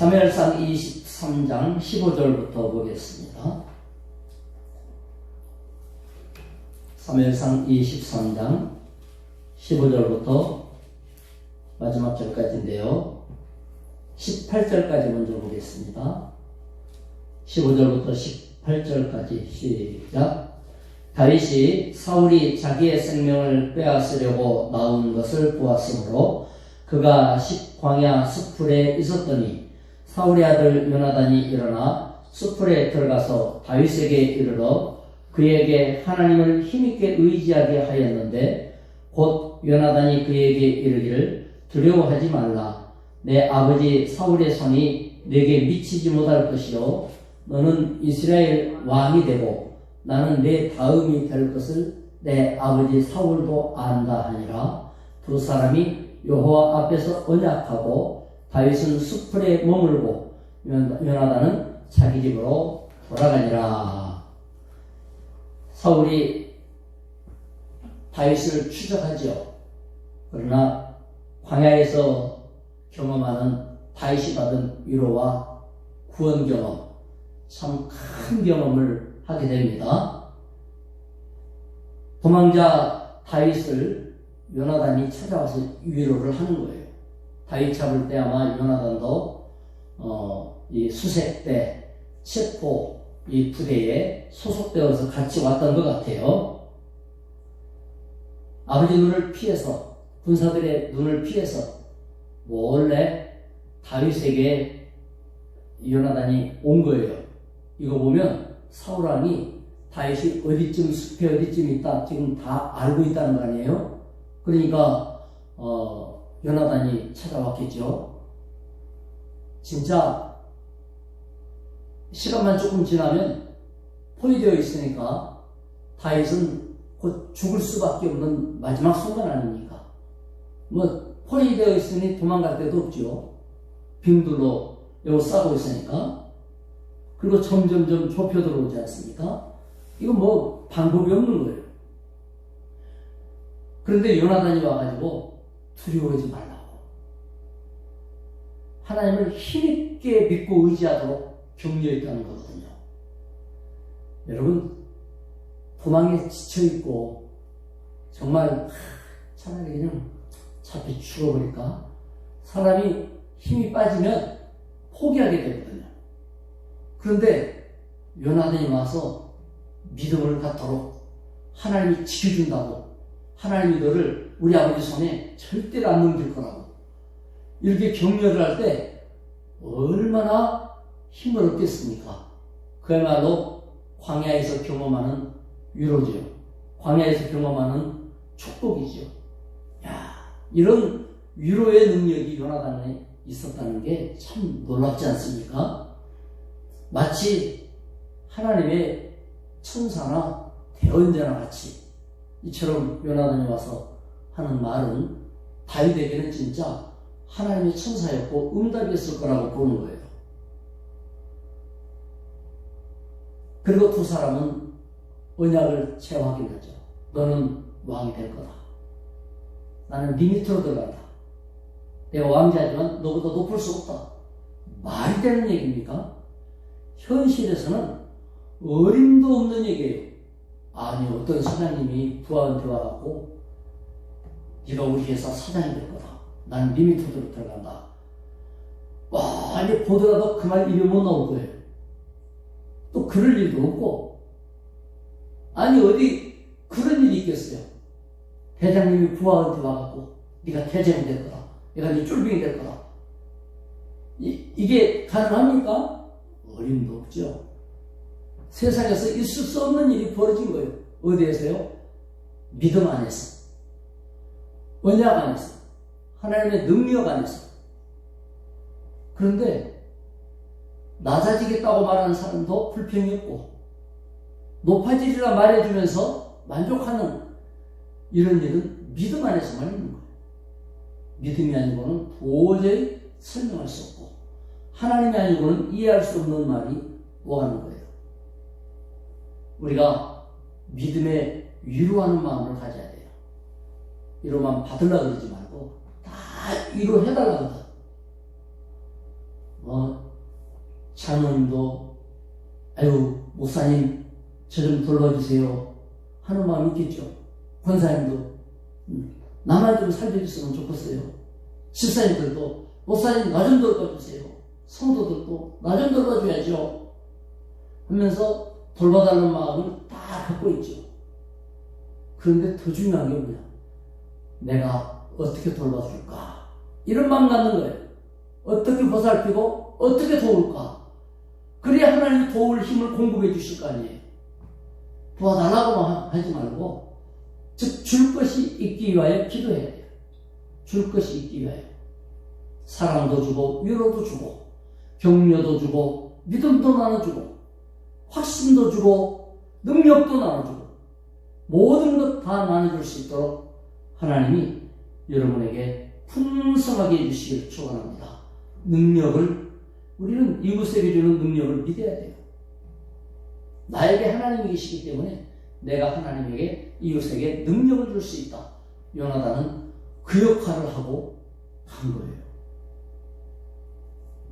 사무엘상 23장 15절부터 보겠습니다. 사무엘상 23장 15절부터 마지막 절까지인데요. 18절까지 먼저 보겠습니다. 15절부터 18절까지 시작. 다윗이 사울이 자기의 생명을 빼앗으려고 나온 것을 보았으므로 그가 광야 숲풀에 있었더니 사울의 아들 요나단이 일어나 숲풀에 들어가서 다윗에게 이르러 그에게 하나님을 힘있게 의지하게 하였는데 곧 요나단이 그에게 이르기를 두려워하지 말라. 내 아버지 사울의 손이 내게 미치지 못할 것이요 너는 이스라엘 왕이 되고 나는 내 다음이 될 것을 내 아버지 사울도 안다 하니라. 두 사람이 여호와 앞에서 언약하고 다윗은 숲풀에 머물고 요나단은 자기 집으로 돌아가니라. 사울이 다윗을 추적하지요. 그러나 광야에서 경험하는 다윗이 받은 위로와 구원 경험, 참 큰 경험을 하게 됩니다. 도망자 다윗을 요나단이 찾아와서 위로를 하는 거예요. 다윗 잡을 때 아마 요나단도 이 수색대, 체포 이 부대에 소속되어서 같이 왔던 것 같아요. 아버지 눈을 피해서, 군사들의 눈을 피해서 몰래 다윗에게 요나단이 온 거예요. 이거 보면 사울왕이 다윗이 어디쯤 숲에 어디쯤 있다 지금 다 알고 있다는 거 아니에요? 그러니까 요나단이 찾아왔겠죠. 진짜 시간만 조금 지나면 포위되어 있으니까 다윗은 곧 죽을 수밖에 없는 마지막 순간 아닙니까? 뭐 포위되어 있으니 도망갈 데도 없죠. 빙둘로 에워싸고 있으니까. 그리고 점점점 좁혀 들어오지 않습니까? 이건 뭐 방법이 없는 거예요. 그런데 요나단이 와가지고 두려워하지 말라고, 하나님을 힘있게 믿고 의지하도록 격려했다는 거거든요. 여러분, 도망에 지쳐있고 정말 차라리 그냥 잡히 죽어버릴까? 사람이 힘이 빠지면 포기하게 되거든요. 그런데 요나단이 와서 믿음을 갖도록 하나님이 지켜준다고, 하나님이 너를 우리 아버지 손에 절대로 안 넘길 거라고 이렇게 격려를 할 때 얼마나 힘을 얻겠습니까? 그야말로 광야에서 경험하는 위로죠. 광야에서 경험하는 축복이죠. 야, 이런 위로의 능력이 요나단에 있었다는 게 참 놀랍지 않습니까? 마치 하나님의 천사나 대언자나 같이 이처럼 요나단이 와서 하는 말은 다윗에게는 진짜 하나님의 천사였고 응답이었을 거라고 보는 거예요. 그리고 두 사람은 언약을 재확인하죠. 너는 왕이 될 거다. 나는 네 밑으로 들어간다. 내가 왕자지만 너보다 높을 수 없다. 말이 되는 얘기입니까? 현실에서는 어림도 없는 얘기예요. 아니, 어떤 사장님이 부하한테 와갖고 네가 우리 회사 사장이 될 거다. 나는 네 밑으로 들어간다. 와, 이제 보더라도 그 말 입에 못 나올 거예요. 또 그럴 일도 없고, 아니 어디 그런 일이 있겠어요? 대장님이 부하한테 와갖고 네가 대장이 될 거다. 내가 네 쫄병이 될 거다. 이게 가능합니까? 어림도 없죠. 세상에서 있을 수 없는 일이 벌어진 거예요. 어디에서요? 믿음 안에서, 언약 안에서, 하나님의 능력 안에서. 그런데 낮아지겠다고 말하는 사람도 불평이 없고, 높아지리라 말해주면서 만족하는 이런 일은 믿음 안에서만 있는 거예요. 믿음이 아니고는 도저히 설명할 수 없고, 하나님이 아니고는 이해할 수 없는 말이 오가는 거예요. 우리가 믿음에 위로하는 마음을 가져야 돼요. 위로만 받으려고 그러지 말고 다 위로해달라거든. 장로님도 아유 목사님 저 좀 돌봐주세요 하는 마음이 있겠죠. 권사님도 나만 좀 살려줬으면 좋겠어요. 집사님들도 목사님 나 좀 돌봐주세요. 성도들도 나 좀 돌봐줘야죠 하면서 돌봐달라는 마음을 다 갖고 있죠. 그런데 더 중요한 게 뭐냐, 내가 어떻게 돌봐줄까 이런 마음 갖는 거예요. 어떻게 보살피고 어떻게 도울까. 그래야 하나님이 도울 힘을 공급해 주실 거 아니에요. 도와달라고만 하지 말고 즉 줄 것이 있기 위하여 기도해야 돼요. 줄 것이 있기 위하여 사랑도 주고 위로도 주고 격려도 주고 믿음도 나눠주고 확신도 주고 능력도 나눠주고 모든 것 다 나눠줄 수 있도록 하나님이 여러분에게 풍성하게 해주시길 축원합니다. 능력을 우리는 이웃에게 주는 능력을 믿어야 돼요. 나에게 하나님이 계시기 때문에 내가 하나님에게 이웃에게 능력을 줄 수 있다. 요나단은 그 역할을 하고 간 거예요.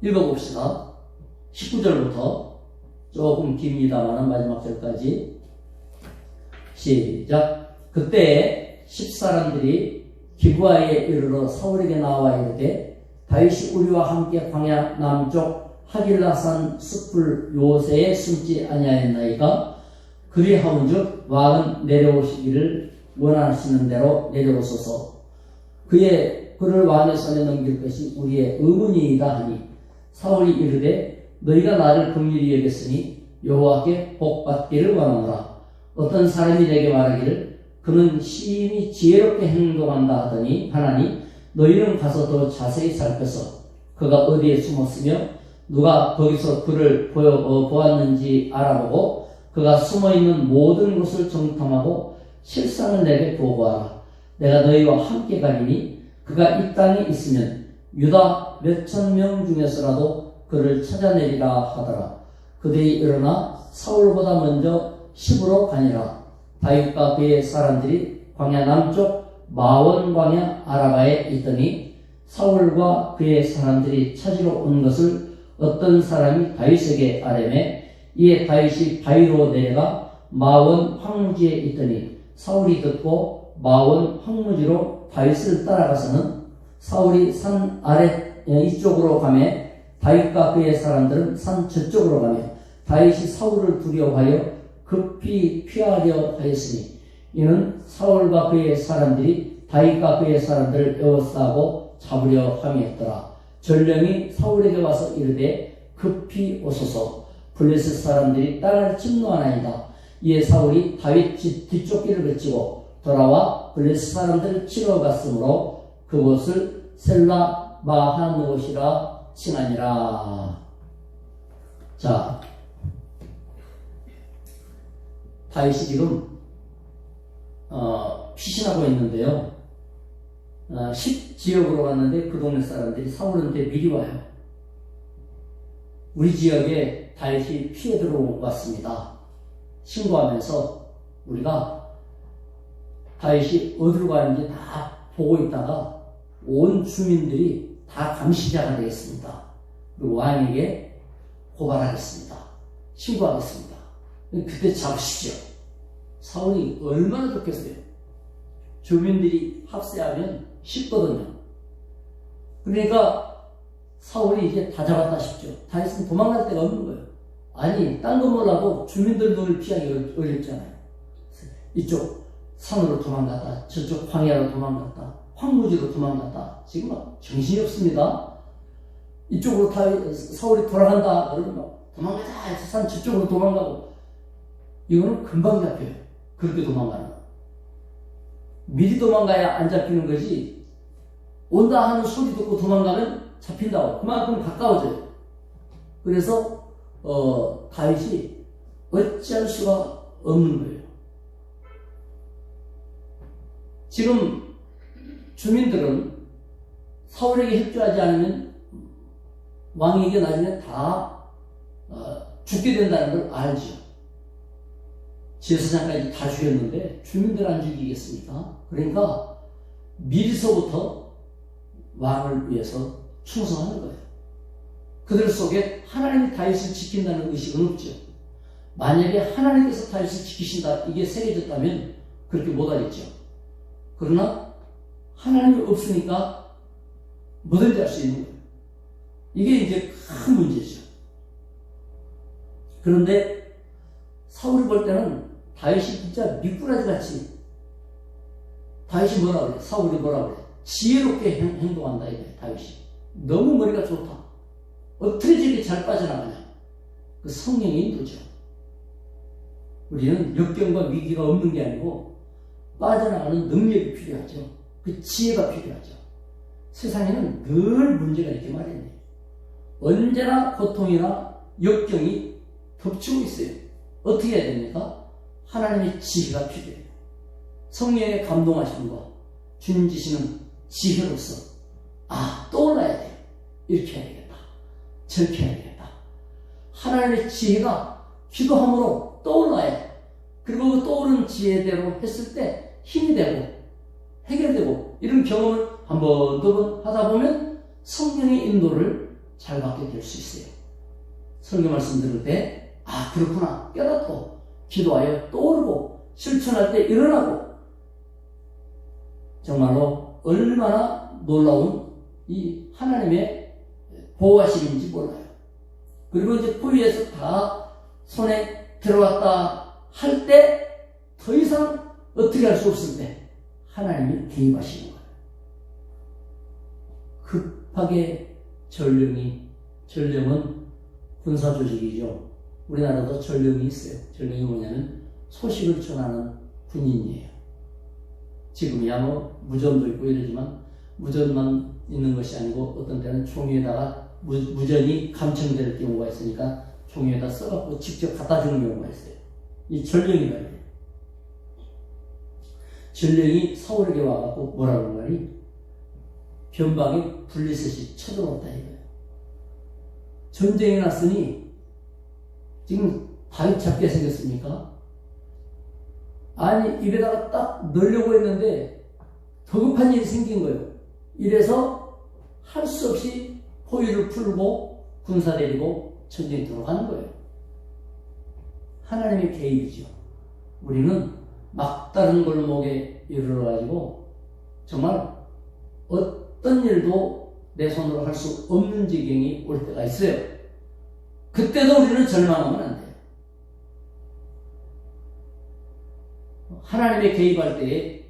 읽어봅시다. 19절부터 조금 깁니다만 마지막 절까지 시작. 그때 10사람들이 기브아에 이르러 사울에게 나와 이르되 다윗이 우리와 함께 광야 남쪽 하길라산 숲을 요새에 숨지 아니하였나이까. 그리하온즉 왕은 내려오시기를 원하시는 대로 내려오소서. 그를 왕의 손에 넘길 것이 우리의 의문이이다 하니 사울이 이르되 너희가 나를 긍휼히 여겼으니 여호와께 복받기를 원하노라. 어떤 사람이 내게 말하기를 그는 심히 지혜롭게 행동한다 하더니 하나니 너희는 가서 더 자세히 살펴서 그가 어디에 숨었으며 누가 거기서 그를 보았는지 알아보고 그가 숨어있는 모든 곳을 정탐하고 실상을 내게 보고하라. 내가 너희와 함께 가리니 그가 이 땅에 있으면 유다 몇천 명 중에서라도 그를 찾아내리라 하더라. 그들이 일어나 사울보다 먼저 십으로 가니라. 다윗과 그의 사람들이 광야 남쪽 마원 광야 아라바에 있더니 사울과 그의 사람들이 찾으러 온 것을 어떤 사람이 다윗에게 아뢰매 이에 다윗이 바위로 내려가 마원 황무지에 있더니 사울이 듣고 마원 황무지로 다윗을 따라가서는 사울이 산 아래 이쪽으로 가매 다윗과 그의 사람들은 산 저쪽으로 가며 다윗이 사울을 두려워하여 급히 피하려 하였으니 이는 사울과 그의 사람들이 다윗과 그의 사람들을 에워싸고 잡으려 함이었더라. 전령이 사울에게 와서 이르되 급히 오소서. 블레셋 사람들이 땅을 침노하나이다. 이에 사울이 다윗 집 뒤쪽 길을 거치고 돌아와 블레셋 사람들을 치러 갔으므로 그곳을 셀라 마하노시라 칭하니라. 자, 다윗이 지금 피신하고 있는데요. 10지역으로 갔는데 그 동네 사람들이 사울한테 미리 와요. 우리 지역에 다윗이 피해 들어왔습니다. 신고하면서 우리가 다윗이 어디로 가는지 다 보고 있다가 온 주민들이 다 감시자가 되겠습니다. 그리고 왕에게 고발하겠습니다. 신고하겠습니다. 그때 잡으십시오. 사울이 얼마나 좋겠어요. 주민들이 합세하면 쉽거든요. 그러니까 사울이 이제 다 잡았다 싶죠. 다윗은 도망갈 데가 없는 거예요. 아니, 딴 거 몰라도 주민들 눈을 피하기 어렵잖아요. 이쪽 산으로 도망갔다, 저쪽 광야로 도망갔다, 황무지로 도망갔다. 지금 막 정신이 없습니다. 이쪽으로 사울이 돌아간다 그러면 막 도망가자, 산 저쪽으로 도망가고. 이거는 금방 잡혀요. 그렇게 도망가는 거. 미리 도망가야 안 잡히는 거지, 온다 하는 소리 듣고 도망가면 잡힌다고. 그만큼 가까워져요. 그래서 다윗이 어찌할 수가 없는 거예요. 지금 주민들은 사울에게 협조하지 않으면 왕에게 나중에 다 죽게 된다는 걸 알죠. 제사장까지 다 죽였는데 주민들 안 죽이겠습니까? 그러니까 미리서부터 왕을 위해서 충성하는 거예요. 그들 속에 하나님이 다윗을 지킨다는 의식은 없죠. 만약에 하나님께서 다윗을 지키신다, 이게 새겨졌다면 그렇게 못하겠죠. 그러나 하나님이 없으니까 뭐든지 할 수 있는 거예요. 이게 이제 큰 문제죠. 그런데 사울이 볼 때는 다윗이 진짜 미꾸라지같이, 다윗이 뭐라 그래? 사울이 뭐라 그래? 지혜롭게 행동한다 이거예요. 다윗이 너무 머리가 좋다. 어떻게 저렇게 잘 빠져나가냐? 그 성령의 인도죠. 우리는 역경과 위기가 없는 게 아니고 빠져나가는 능력이 필요하죠. 그 지혜가 필요하죠. 세상에는 늘 문제가 있게 마련이에요. 언제나 고통이나 역경이 덮치고 있어요. 어떻게 해야 됩니까? 하나님의 지혜가 필요해요. 성령의 감동하심과 주님 주시는 지혜로서 떠올라야 돼요. 이렇게 해야 되겠다. 저렇게 해야 되겠다. 하나님의 지혜가 기도함으로 떠올라야, 그리고 그 떠오른 지혜대로 했을 때 힘이 되고 해결되고, 이런 경험을 한 번, 두 번 하다 보면 성령의 인도를 잘 받게 될 수 있어요. 설교 말씀 들을 때 그렇구나 깨닫고 기도하여 떠오르고 실천할 때 일어나고, 정말로 얼마나 놀라운 이 하나님의 보호하심인지 몰라요. 그리고 이제 포위에서 다 손에 들어왔다 할 때 더 이상 어떻게 할 수 없을 때 하나님이 개입하시는 거예요. 급하게 전령은 군사조직이죠. 우리나라도 전령이 있어요. 전령이 뭐냐면 소식을 전하는 군인이에요. 지금이야 뭐 무전도 있고 이러지만 무전만 있는 것이 아니고 어떤 때는 총위에다가 무전이 감청될 경우가 있으니까 종이에다 써갖고 직접 갖다 주는 경우가 있어요. 이 전령이 말이에요. 전령이 사울에게 와갖고 뭐라고 하는 거니? 변방에 블리셋이 쳐들어왔다 이거예요. 전쟁이 났으니 지금 다윗 잡게 생겼습니까? 아니, 입에다가 딱 넣으려고 했는데 더 급한 일이 생긴 거예요. 이래서 할 수 없이 포위를 풀고 군사 데리고 전쟁터로 가는 거예요. 하나님의 개입이죠. 우리는 막다른 골목에 이르러가지고 정말 어떤 일도 내 손으로 할 수 없는 지경이 올 때가 있어요. 그때도 우리는 절망하면 안 돼요. 하나님의 개입할 때에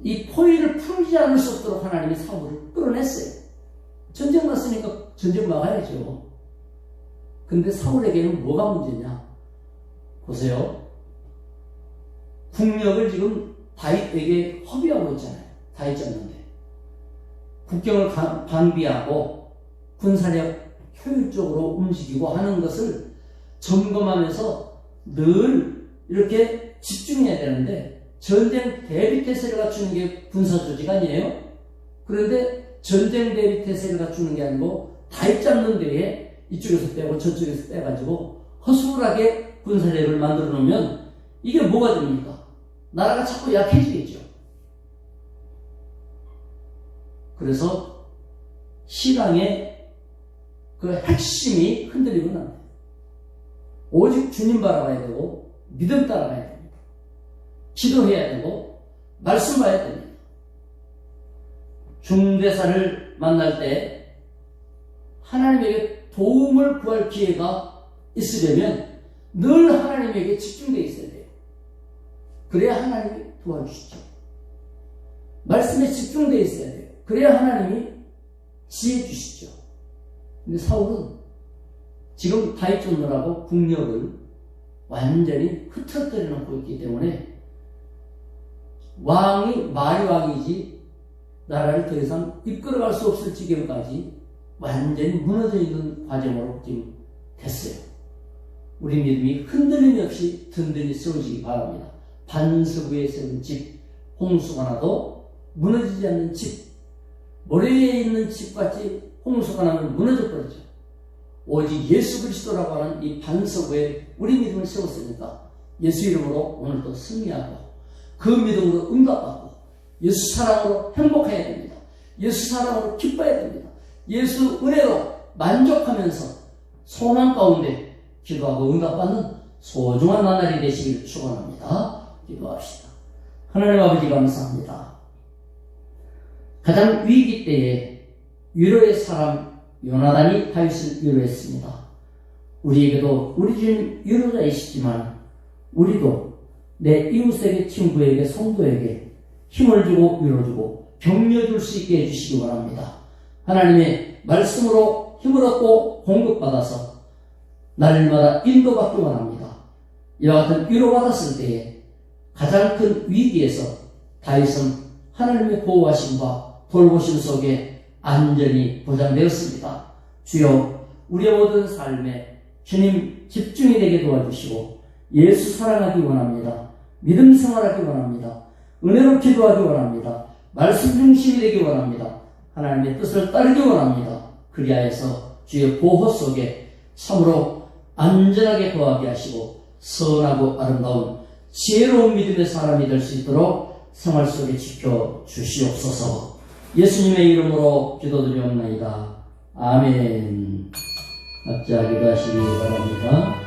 이 포위를 풀지 않을 수 없도록 하나님이 사울을 끌어냈어요. 전쟁 났으니까 전쟁 막아야죠. 근데 사울에게는 뭐가 문제냐? 보세요. 국력을 지금 다윗에게 허비하고 있잖아요. 다윗 잡는데. 국경을 방비하고 군사력 효율적으로 움직이고 하는 것을 점검하면서 늘 이렇게 집중해야 되는데, 전쟁 대비 태세를 갖추는 게 군사조직 아니에요? 그런데 전쟁 대비 태세를 갖추는 게 아니고 다윗 잡는 데에 이쪽에서 빼고 저쪽에서 빼가지고 허술하게 군사력을 만들어 놓으면 이게 뭐가 됩니까? 나라가 자꾸 약해지겠죠. 그래서 신앙의 그 핵심이 흔들리면 안 돼요. 오직 주님 바라봐야 되고 믿음 따라가야 됩니다. 기도해야 되고 말씀 봐야 됩니다. 중대사를 만날 때 하나님에게 도움을 구할 기회가 있으려면 늘 하나님에게 집중되어 있어야 돼요. 그래야 하나님이 도와주시죠. 말씀에 집중되어 있어야 돼요. 그래야 하나님이 지혜 주시죠. 근데 사울은 지금 다윗 잡느라고 국력을 완전히 흐트러뜨려 놓고 있기 때문에 말이 왕이지 나라를 더 이상 이끌어갈 수 없을 지경까지 완전히 무너져 있는 과정으로 지금 됐어요. 우리 믿음이 흔들림이 없이 든든히 세워지기 바랍니다. 반석 위에 세운 집, 홍수가 나도 무너지지 않는 집, 모래 위에 있는 집같이 홍수가 나면 무너져 버리죠. 오직 예수 그리스도라고 하는 이 반석 위에 우리 믿음을 세웠으니까 예수 이름으로 오늘도 승리하고 그 믿음으로 응답받고 예수 사랑으로 행복해야 됩니다. 예수 사랑으로 기뻐해야 됩니다. 예수 은혜로 만족하면서 소망 가운데 기도하고 응답받는 소중한 나날이 되시길 축원합니다. 기도합시다. 하나님 아버지 감사합니다. 가장 위기 때에 위로의 사람 요나단이 다윗을 위로했습니다. 우리에게도 우리 주님 위로자이시지만 우리도 내 이웃에게, 친구에게, 성도에게 힘을 주고 위로주고 격려줄 수 있게 해주시기 바랍니다. 하나님의 말씀으로 힘을 얻고 공급받아서 날마다 인도받기 원합니다. 이와 같은 위로받았을 때에 가장 큰 위기에서 다윗은 하나님의 보호하심과 돌보심 속에 안전이 보장되었습니다. 주여, 우리의 모든 삶에 주님 집중이 되게 도와주시고 예수 사랑하기 원합니다. 믿음 생활하기 원합니다. 은혜로 기도하기 원합니다. 말씀 중심이 되기 원합니다. 하나님의 뜻을 따르기 원합니다. 그리하여서 주의 보호 속에 참으로 안전하게 거하게 하시고 선하고 아름다운 지혜로운 믿음의 사람이 될 수 있도록 생활 속에 지켜 주시옵소서. 예수님의 이름으로 기도드리옵나이다. 아멘. 각자 기도하시기 바랍니다.